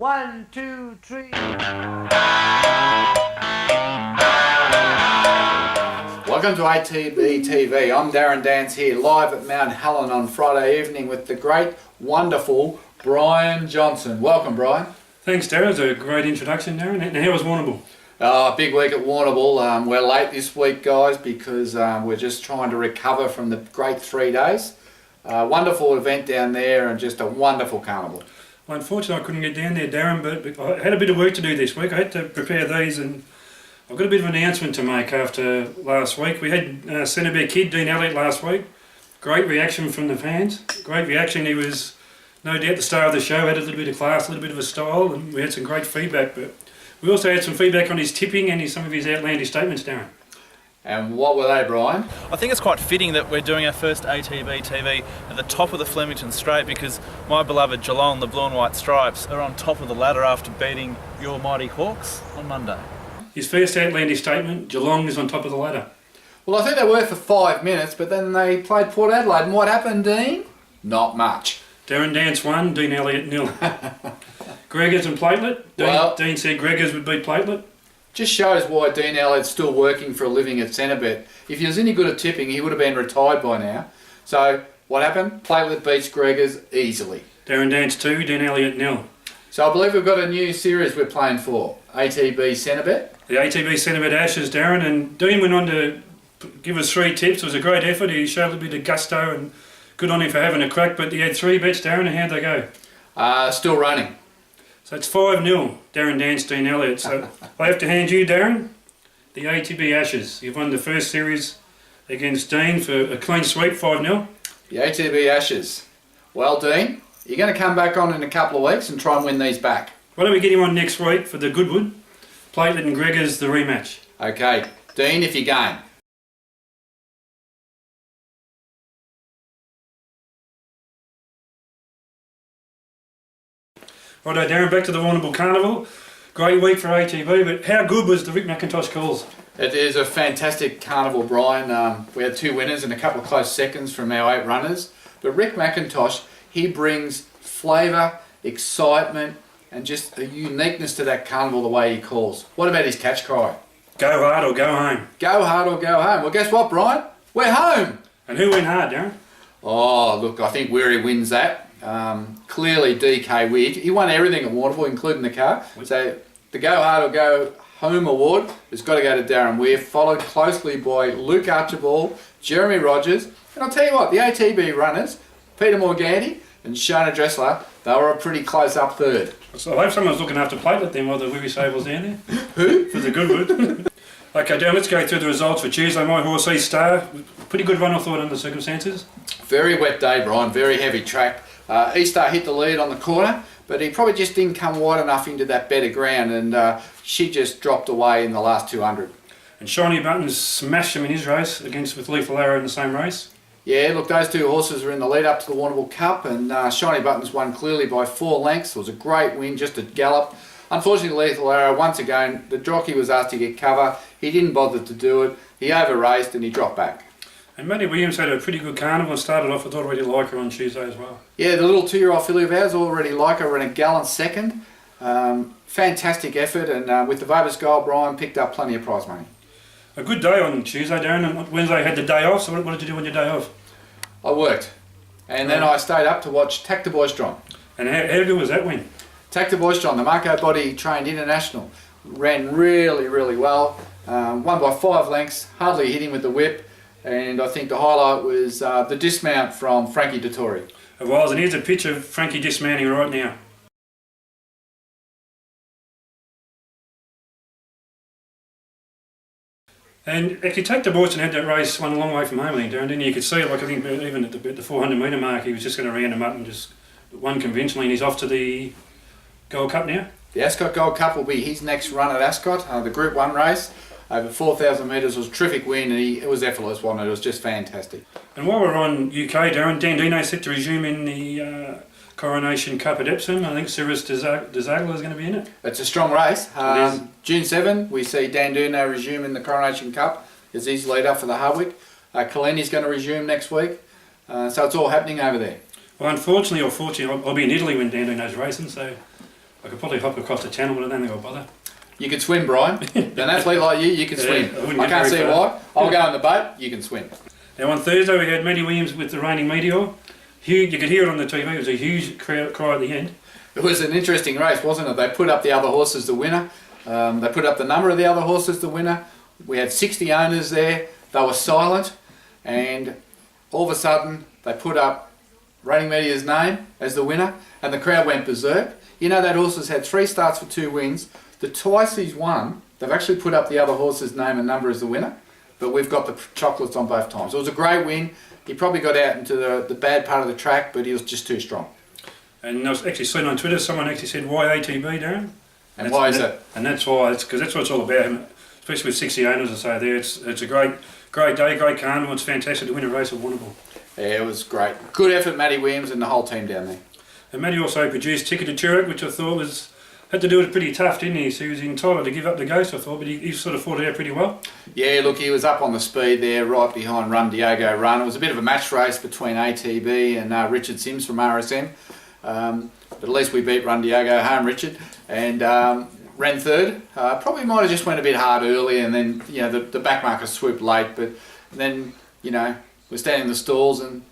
1, 2, 3. Welcome to ATB-TV. I'm Darren Dance here, live at Mount Helen on Friday evening with the great, wonderful Brian Johnson. Welcome, Brian. Thanks, Darren. It's a great introduction, Darren. And how was Warrnambool? Big week at Warrnambool. We're late this week, guys, because we're just trying to recover from the great 3 days. Wonderful event down there and just a wonderful carnival. Well, unfortunately, I couldn't get down there, Darren, but I had a bit of work to do this week. I had to prepare these, and I've got a bit of an announcement to make after last week. We had Centrebet Kid, Dean Elliott, last week. Great reaction from the fans. Great reaction. He was, no doubt, the star of the show. Had a little bit of class, a little bit of a style, and we had some great feedback. But we also had some feedback on his tipping and some of his outlandish statements, Darren. And what were they, Brian? I think it's quite fitting that we're doing our first ATB-TV at the top of the Flemington Straight, because my beloved Geelong, the blue and white stripes, are on top of the ladder after beating your mighty Hawks on Monday. His first outlandish statement, Geelong is on top of the ladder. Well, I think they were for 5 minutes, but then they played Port Adelaide. And what happened, Dean? Not much. Darren Dance 1, Dean Elliott 0. Gregors and Platelet. Dean said Gregors would beat Platelet. Just shows why Dean Elliott's still working for a living at Centrebet. If he was any good at tipping, he would have been retired by now. So, what happened? Platelet beats Gregors easily. Darren Dance 2, Dean Elliott 0. So I believe we've got a new series we're playing for. ATB Centrebet. The ATB Centrebet Ashes, Darren, and Dean went on to give us 3 tips. It was a great effort. He showed a bit of gusto, and good on him for having a crack, but he had 3 bets, Darren, and how'd they go? Still running. So it's 5-0, Darren Dance, Dean Elliott. So I have to hand you, Darren, the ATB Ashes. You've won the first series against Dean for a clean sweep, 5-0. The ATB Ashes. Well, Dean, you're going to come back on in a couple of weeks and try and win these back. Why don't we get him on next week for the Goodwood, Platelet and Gregors, the rematch. Okay, Dean, if you're game. Righto, Darren, back to the Warrnambool Carnival. Great week for ATB, but how good was the Rick McIntosh calls? It is a fantastic carnival, Brian. We had 2 winners and a couple of close seconds from our 8 runners. But Rick McIntosh, he brings flavour, excitement, and just a uniqueness to that carnival the way he calls. What about his catch cry? Go hard or go home. Go hard or go home. Well, guess what, Brian? We're home. And who went hard, Darren? Oh, look, I think Weir wins that. Clearly DK Weir. He won everything at Warrnambool, including the car. So the Go Hard or Go Home award has got to go to Darren Weir, followed closely by Luke Archibald, Jeremy Rogers, and I'll tell you what, the ATB runners, Peter Morganti and Shona Dressler, they were a pretty close up third. So I hope someone's looking after Platelet then while the Wibby Sable's down there. Who? For the Goodwood. Okay, Darren, let's go through the results for Tuesday. My horse, Star, pretty good run, I thought, under the circumstances. Very wet day, Brian, very heavy track. Star hit the lead on the corner, but he probably just didn't come wide enough into that better ground, and she just dropped away in the last 200. And Shiny Buttons smashed him in his race with Lethal Arrow in the same race. Yeah, look, those 2 horses were in the lead up to the Warrnambool Cup, and Shiny Buttons won clearly by 4 lengths. It was a great win, just a gallop. Unfortunately, Lethal Arrow, once again, the jockey was asked to get cover. He didn't bother to do it. He over-raced and he dropped back. And Matty Williams had a pretty good carnival and started off with Already Like Her on Tuesday as well. Yeah, the little 2-year-old filly of ours, Already Like Her, ran a gallant second. Fantastic effort, and with the Vobis Gold, Brian picked up plenty of prize money. A good day on Tuesday, Darren, and Wednesday had the day off, so what did you do on your day off? I worked, and then I stayed up to watch Tac De Boistron. And how good was that win? Tac De Boistron, the Marco Body trained international, ran really, really well. Won by 5 lengths, hardly hit him with the whip. And I think the highlight was the dismount from Frankie Dettori. It was, and here's a picture of Frankie dismounting right now. And actually, Tac De Boistron had that race one a long way from home, I think, Darren, didn't you? You could see it, like I think even at the 400 metre mark, he was just going to round him up and just won conventionally, and he's off to the Gold Cup now. The Ascot Gold Cup will be his next run at Ascot, the Group 1 race. Over 4,000 metres, was a terrific win, and it was effortless, wasn't it? It was just fantastic. And while we're on UK, Darren, DANDINO set to resume in the Coronation Cup at Epsom. I think Cyrus de Zagler is going to be in it. It's a strong race. June 7, we see DANDINO resume in the Coronation Cup as his leader for the Hardwick. Kaleni's going to resume next week. So it's all happening over there. Well, unfortunately or fortunately, I'll be in Italy when DANDINO's racing, so I could probably hop across the channel, but I don't think I'll bother. You can swim, Brian. An athlete like you can swim. I can't see why. I'll go in the boat, you can swim. Now on Thursday we had Matty Williams with the reigning METEOR. Huge, you could hear it on the TV, it was a huge cry at the end. It was an interesting race, wasn't it? They put up the other horse as the winner. They put up the number of the other horse as the winner. We had 60 owners there. They were silent. And all of a sudden, they put up Reigning METEOR's name as the winner. And the crowd went berserk. You know, that horse has had 3 starts for 2 wins. The twice he's won, they've actually put up the other horse's name and number as the winner. But we've got the chocolates on both times. It was a great win. He probably got out into the bad part of the track, but he was just too strong. And I was actually seen on Twitter, someone actually said, why ATB, Darren? And why is that? And that's why, because that's what it's all about, especially with 60 owners, I say there. It's a great day, great carnival. It's fantastic to win a race at Warrnambool. Yeah, it was great. Good effort, Matty Williams and the whole team down there. And Matty also produced Ticket to TOORAK, which I thought had to do it pretty tough, didn't he? So he was entitled to give up the ghost, I thought, but he sort of fought it out pretty well. Yeah, look, he was up on the speed there, right behind Run Diego Run. It was a bit of a match race between ATB and Richard Sims from RSM. But at least we beat Run Diego home, Richard, and ran third. Probably might have just went a bit hard early, and then the back marker swooped late. But then we're standing in the stalls, and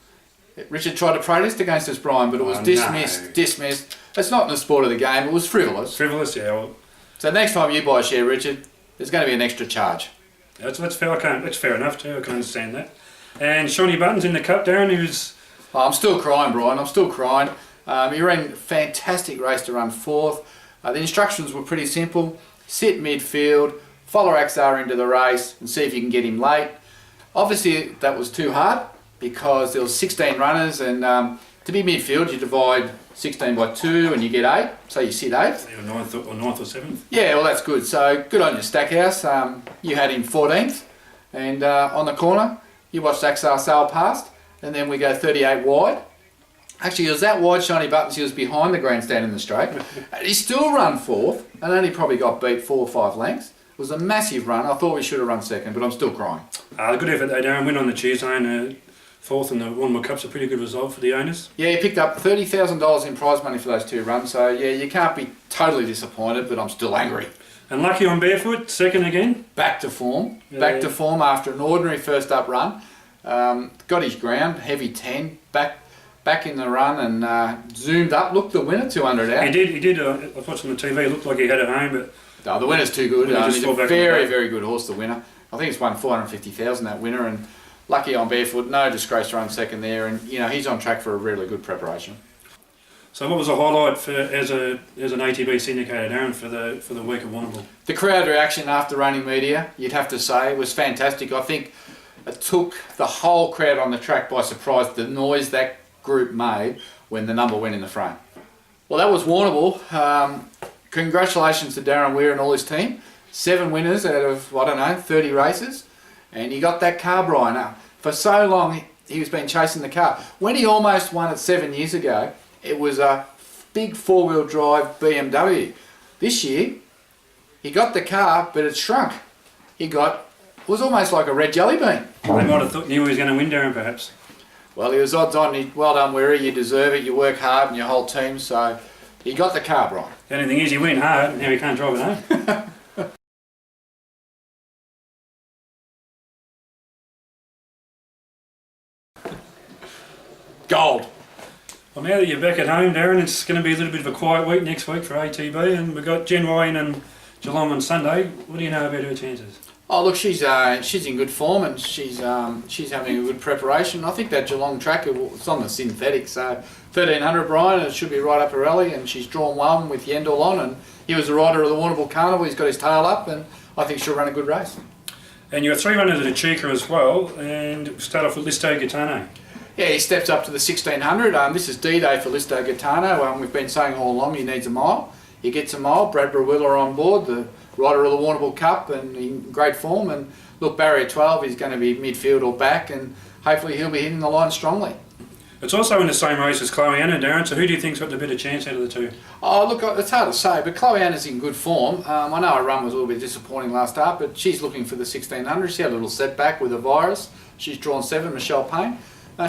Richard tried to protest against us, Brian, but it was dismissed. It's not in the sport of the game. It was frivolous. Frivolous, yeah. Well, so next time you buy a share, Richard, there's going to be an extra charge. That's fair. That's fair enough too. I can understand that. And Shawnee Button's in the cup, Darren. I'm still crying, Brian. I'm still crying. He ran a fantastic race to run 4th. The instructions were pretty simple. Sit midfield, follow Axar into the race and see if you can get him late. Obviously that was too hard because there was 16 runners, and to be midfield you divide 16 by 2 and you get 8, so you sit 8th. Either 9th or 7th. Yeah, well that's good. So good on you, Stackhouse. You had him 14th, and on the corner you watched Axar sail past, and then we go 38 wide. Actually, he was that wide, Shiny Buttons, he was behind the grandstand in the straight. He still run 4th and only probably got beat 4 or 5 lengths. It was a massive run. I thought we should have run 2nd, but I'm still crying. Good effort though, Darren. Win on the Tuesday, and 4th in the Warrnambool Cup's a pretty good result for the owners. Yeah, he picked up $30,000 in prize money for those 2 runs, so yeah, you can't be totally disappointed, but I'm still angry. And Lucky on barefoot, 2nd again. Back to form. Yeah. Back to form after an ordinary first up run. Got his ground, heavy 10, back in the run and zoomed up. Looked the winner, 200 out. He did. I was watching the TV. It looked like he had it home, but no, the winner's too good. He's a very good horse, the winner. I think it's won 450,000 that winner, and Lucky on barefoot, no disgrace to run 2nd there, and he's on track for a really good preparation. So what was the highlight as an ATB syndicated, Darren, for the week of Warrnambool? The crowd reaction after Reigning METEOR, you'd have to say, was fantastic. I think it took the whole crowd on the track by surprise, the noise that group made when the number went in the frame. Well, that was Warrnambool. Congratulations to Darren Weir and all his team. 7 winners out of, 30 races. And he got that car, Brian. For so long, he was been chasing the car. When he almost won it 7 years ago, it was a big 4-wheel drive BMW. This year, he got the car, but it shrunk. It was almost like a red jelly bean. They might have knew he was going to win, Darren, perhaps. Well, he was odds on. Well done, Weary. You deserve it. You work hard and your whole team. So he got the car, Brian. The only thing is, he went hard. Now he can't drive it home. Gold. Well, now that you're back at home, Darren, it's going to be a little bit of a quiet week next week for ATB, and we've got Jen Wayne and Geelong on Sunday. What do you know about her chances? Oh look, she's in good form, and she's having a good preparation. I think that Geelong track, it's on the synthetic, so 1300 Brian, it should be right up her alley, and she's drawn 1 with Yendall on, and he was the rider of the Warrnambool Carnival. He's got his tail up, and I think she'll run a good race. And you have 3 runners at Echuca as well, and start off with LISTO GITANO. Yeah, he steps up to the 1600. This is D-Day for LISTO GITANO. We've been saying all along he needs a mile. He gets a mile. Brad Brewiller on board, the rider of the Warrnambool Cup, and in great form. And look, barrier 12, he's going to be midfield or back, and hopefully he'll be hitting the line strongly. It's also in the same race as Chloe Anna, Darren, so who do you think's got the better chance out of the 2? Oh, look, it's hard to say, but Chloe Anna's in good form. I know her run was a little bit disappointing last start, but she's looking for the 1600. She had a little setback with a virus. She's drawn 7, Michelle Payne.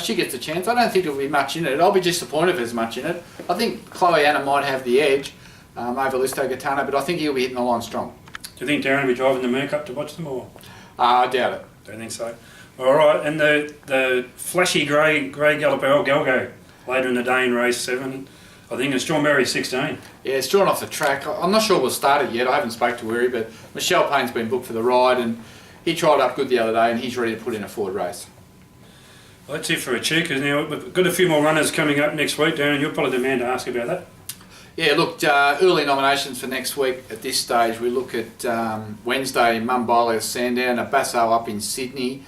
She gets a chance. I don't think there'll be much in it. I'll be disappointed if there's much in it. I think Chloe Anna might have the edge, over LISTO GITANO, but I think he'll be hitting the line strong. Do you think Darren will be driving the Merc up to watch them, or? I doubt it. Don't think so. All right, and the flashy grey Gallop GALGO later in the day in race 7. I think it's John Berry 16. Yeah, it's drawn off the track. I'm not sure we'll start it yet. I haven't spoke to Weary, but Michelle Payne's been booked for the ride, and he tried up good the other day, and he's ready to put in a forward race. Well, that's it for Echuca. Now, we've got a few more runners coming up next week, Darren. You're probably the man to ask about that. Yeah, look, early nominations for next week at this stage. We look at Wednesday, Mumbai Sandown, a Basso up in Sydney.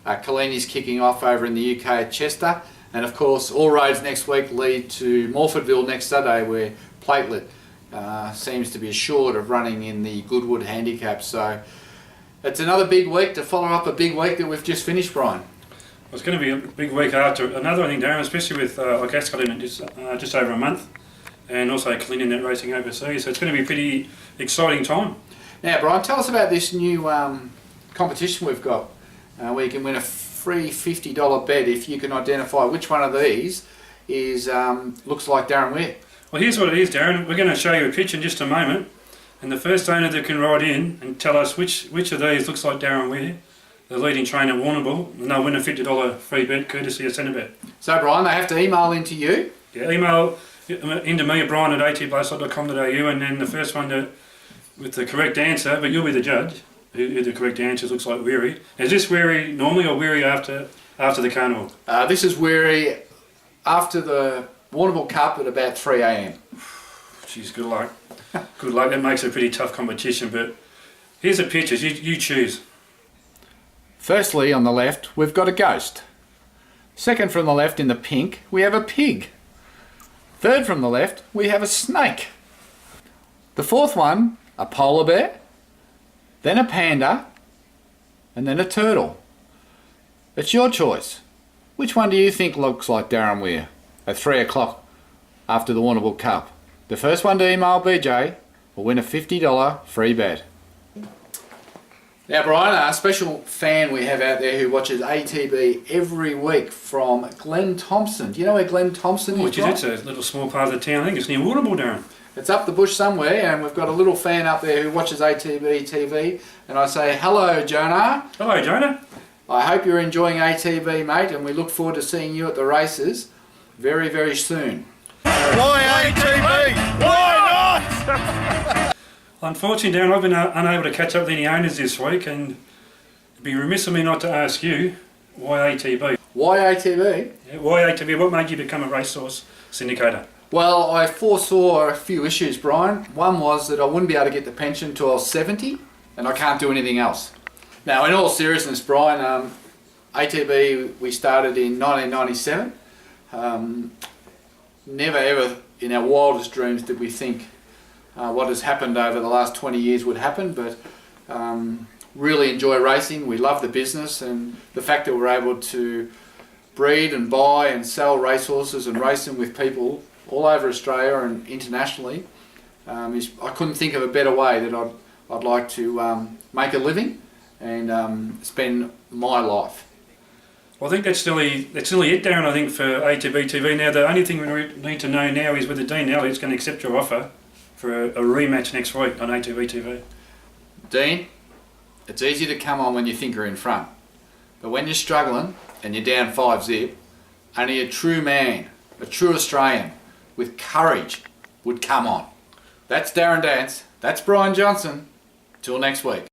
Collini's kicking off over in the UK at Chester. And of course, all roads next week lead to Morfordville next Saturday, where Platelet seems to be assured of running in the Goodwood Handicap. So it's another big week to follow up a big week that we've just finished, Brian. Well, it's going to be a big week after another, I think, Darren, especially with like Ascot in it just over a month, and also Collini that racing overseas. So it's going to be a pretty exciting time. Now, Brian, tell us about this new competition we've got, where you can win a free $50 bet if you can identify which one of these is looks like Darren Weir. Well, here's what it is, Darren. We're going to show you a picture in just a moment, and the first owner that can write in and tell us which of these looks like Darren Weir, the leading trainer at Warrnambool, and they'll win a $50 free bet courtesy of Centrebet. So, Brian, they have to email into you? Yeah, email into me at brian@atb-TV.com.au, and then the first one with the correct answer, but you'll be the judge, who the correct answer looks like Weary. Is this Weary normally or Weary after the carnival? This is Weary after the Warrnambool Cup at about 3 a.m. Jeez, good luck. Good luck. That makes it a pretty tough competition, but here's the pictures. You choose. Firstly, on the left, we've got a ghost. Second from the left in the pink, we have a pig. Third from the left, we have a snake. The fourth one, a polar bear, then a panda, and then a turtle. It's your choice. Which one do you think looks like Darren Weir at 3 o'clock after the Warrnambool Cup? The first one to email BJ will win a $50 free bet. Now, Brian, a special fan we have out there who watches ATB every week from Glen Thompson. Do you know where Glen Thompson is? Which is it's a little small part of the town. I think it's near Warrnambool, Darren. It's up the bush somewhere, and we've got a little fan up there who watches ATB-TV, and I say, hello, Jonah. Hello, Jonah. I hope you're enjoying ATB, mate, and we look forward to seeing you at the races very, very soon. Why ATB? Why not? Unfortunately, Darren, I've been unable to catch up with any owners this week, and it'd be remiss of me not to ask you, why ATB? Why ATB? Yeah, why ATB? What made you become a racehorse syndicator? Well, I foresaw a few issues, Brian. One was that I wouldn't be able to get the pension till I was 70, and I can't do anything else. Now, in all seriousness, Brian, ATB we started in 1997. Never ever in our wildest dreams did we think what has happened over the last 20 years would happen, but really enjoy racing. We love the business, and the fact that we're able to breed and buy and sell racehorses and race them with people all over Australia and internationally, I couldn't think of a better way that I'd like to make a living and spend my life. Well, I think that's nearly it, Darren, I think, for ATB-TV. Now, the only thing we need to know now is whether Dean Elliott's going to accept your offer for a rematch next week on ATB-TV. Dean, it's easy to come on when you think you're in front, but when you're struggling and you're down 5-0, only a true man, a true Australian with courage would come on. That's Darren Dance, that's Brian Johnson. Till next week.